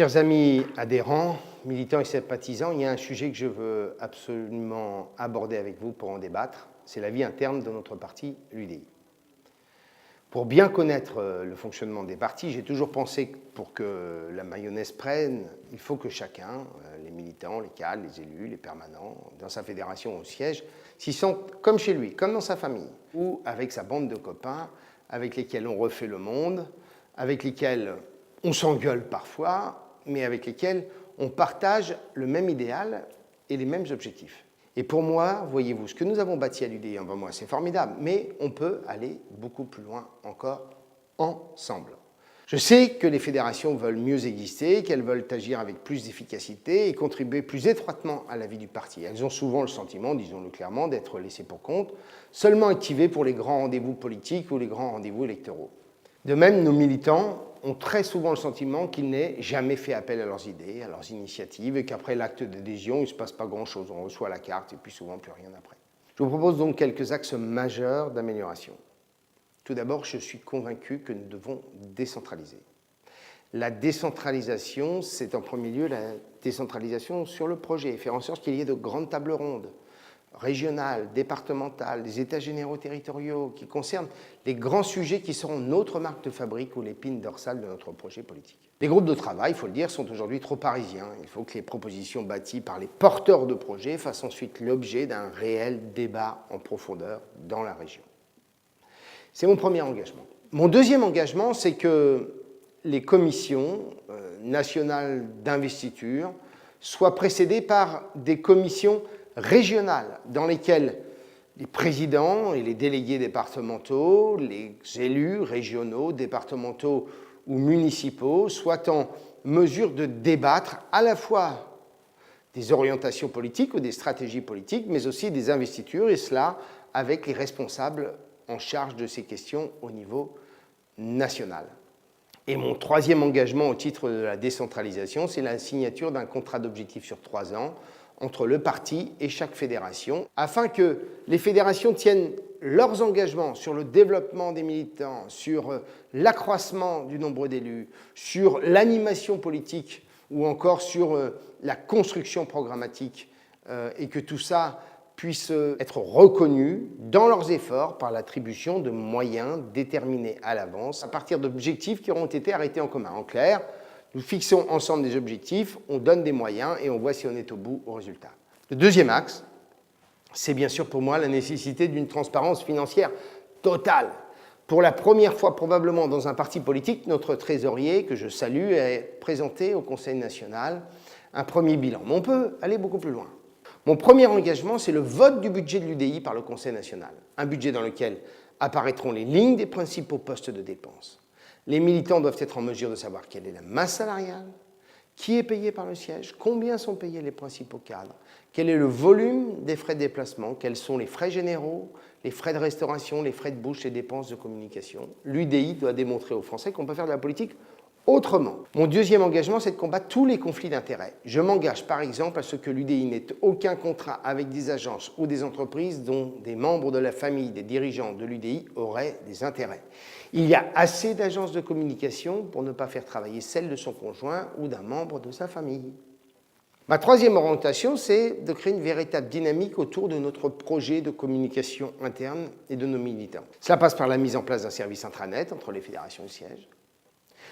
Chers amis adhérents, militants et sympathisants, il y a un sujet que je veux absolument aborder avec vous pour en débattre, c'est la vie interne de notre parti, l'UDI. Pour bien connaître le fonctionnement des partis, j'ai toujours pensé que pour que la mayonnaise prenne, il faut que chacun, les militants, les cadres, les élus, les permanents, dans sa fédération au siège, s'y sentent comme chez lui, comme dans sa famille, ou avec sa bande de copains avec lesquels on refait le monde, avec lesquels on s'engueule parfois, mais avec lesquels on partage le même idéal et les mêmes objectifs. Et pour moi, voyez-vous, ce que nous avons bâti à l'UDI, enfin moi, c'est formidable, mais on peut aller beaucoup plus loin encore ensemble. Je sais que les fédérations veulent mieux exister, qu'elles veulent agir avec plus d'efficacité et contribuer plus étroitement à la vie du parti. Elles ont souvent le sentiment, disons-le clairement, d'être laissées pour compte, seulement activées pour les grands rendez-vous politiques ou les grands rendez-vous électoraux. De même, nos militants ont très souvent le sentiment qu'ils n'aient jamais fait appel à leurs idées, à leurs initiatives, et qu'après l'acte d'adhésion, il ne se passe pas grand-chose. On reçoit la carte et puis souvent plus rien après. Je vous propose donc quelques axes majeurs d'amélioration. Tout d'abord, je suis convaincu que nous devons décentraliser. La décentralisation, c'est en premier lieu la décentralisation sur le projet, faire en sorte qu'il y ait de grandes tables rondes, régionales, départementales, des états généraux territoriaux qui concernent les grands sujets qui seront notre marque de fabrique ou l'épine dorsale de notre projet politique. Les groupes de travail, il faut le dire, sont aujourd'hui trop parisiens. Il faut que les propositions bâties par les porteurs de projets fassent ensuite l'objet d'un réel débat en profondeur dans la région. C'est mon premier engagement. Mon deuxième engagement, c'est que les commissions nationales d'investiture soient précédées par des commissions régionales dans lesquelles les présidents et les délégués départementaux, les élus régionaux, départementaux ou municipaux soient en mesure de débattre à la fois des orientations politiques ou des stratégies politiques, mais aussi des investitures, et cela avec les responsables en charge de ces questions au niveau national. Et mon troisième engagement au titre de la décentralisation, c'est la signature d'un contrat d'objectifs sur 3 ans entre le parti et chaque fédération, afin que les fédérations tiennent leurs engagements sur le développement des militants, sur l'accroissement du nombre d'élus, sur l'animation politique ou encore sur la construction programmatique, et que tout ça puisse être reconnu dans leurs efforts par l'attribution de moyens déterminés à l'avance à partir d'objectifs qui auront été arrêtés en commun. En clair, nous fixons ensemble des objectifs, on donne des moyens et on voit si on est au bout au résultat. Le deuxième axe, c'est bien sûr pour moi la nécessité d'une transparence financière totale. Pour la première fois probablement dans un parti politique, notre trésorier, que je salue, a présenté au Conseil national un premier bilan. Mais on peut aller beaucoup plus loin. Mon premier engagement, c'est le vote du budget de l'UDI par le Conseil national. Un budget dans lequel apparaîtront les lignes des principaux postes de dépenses. Les militants doivent être en mesure de savoir quelle est la masse salariale, qui est payé par le siège, combien sont payés les principaux cadres, quel est le volume des frais de déplacement, quels sont les frais généraux, les frais de restauration, les frais de bouche, les dépenses de communication. L'UDI doit démontrer aux Français qu'on peut faire de la politique autrement. Mon deuxième engagement, c'est de combattre tous les conflits d'intérêts. Je m'engage par exemple à ce que l'UDI n'ait aucun contrat avec des agences ou des entreprises dont des membres de la famille des dirigeants de l'UDI auraient des intérêts. Il y a assez d'agences de communication pour ne pas faire travailler celle de son conjoint ou d'un membre de sa famille. Ma troisième orientation, c'est de créer une véritable dynamique autour de notre projet de communication interne et de nos militants. Cela passe par la mise en place d'un service intranet entre les fédérations et le siège.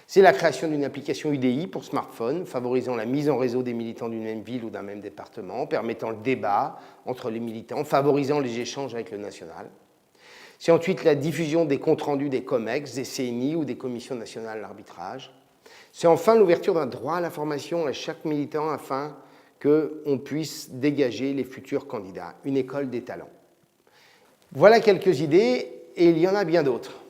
C'est la création d'une application UDI pour smartphone, favorisant la mise en réseau des militants d'une même ville ou d'un même département, permettant le débat entre les militants, favorisant les échanges avec le national. C'est ensuite la diffusion des comptes rendus des COMEX, des CNI ou des commissions nationales d'arbitrage. C'est enfin l'ouverture d'un droit à l'information à chaque militant afin qu'on puisse dégager les futurs candidats, une école des talents. Voilà quelques idées et il y en a bien d'autres.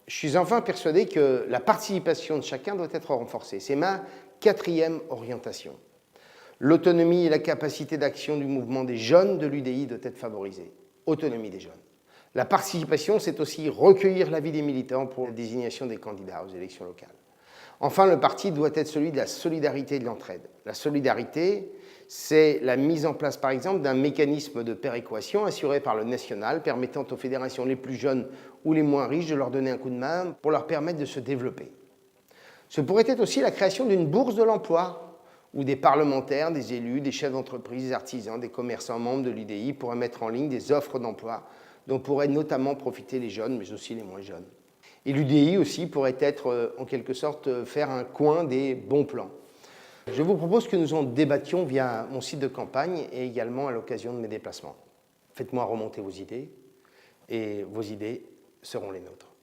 Je suis enfin persuadé que la participation de chacun doit être renforcée. C'est ma quatrième orientation. L'autonomie et la capacité d'action du mouvement des jeunes de l'UDI doit être favorisée. Autonomie des jeunes. La participation, c'est aussi recueillir l'avis des militants pour la désignation des candidats aux élections locales. Enfin, le parti doit être celui de la solidarité et de l'entraide. La solidarité, c'est la mise en place, par exemple, d'un mécanisme de péréquation assuré par le national, permettant aux fédérations les plus jeunes ou les moins riches de leur donner un coup de main pour leur permettre de se développer. Ce pourrait être aussi la création d'une bourse de l'emploi, où des parlementaires, des élus, des chefs d'entreprise, des artisans, des commerçants membres de l'UDI pourraient mettre en ligne des offres d'emploi dont pourraient notamment profiter les jeunes, mais aussi les moins jeunes. Et l'UDI aussi pourrait être, en quelque sorte, faire un coin des bons plans. Je vous propose que nous en débattions via mon site de campagne et également à l'occasion de mes déplacements. Faites-moi remonter vos idées et vos idées seront les nôtres.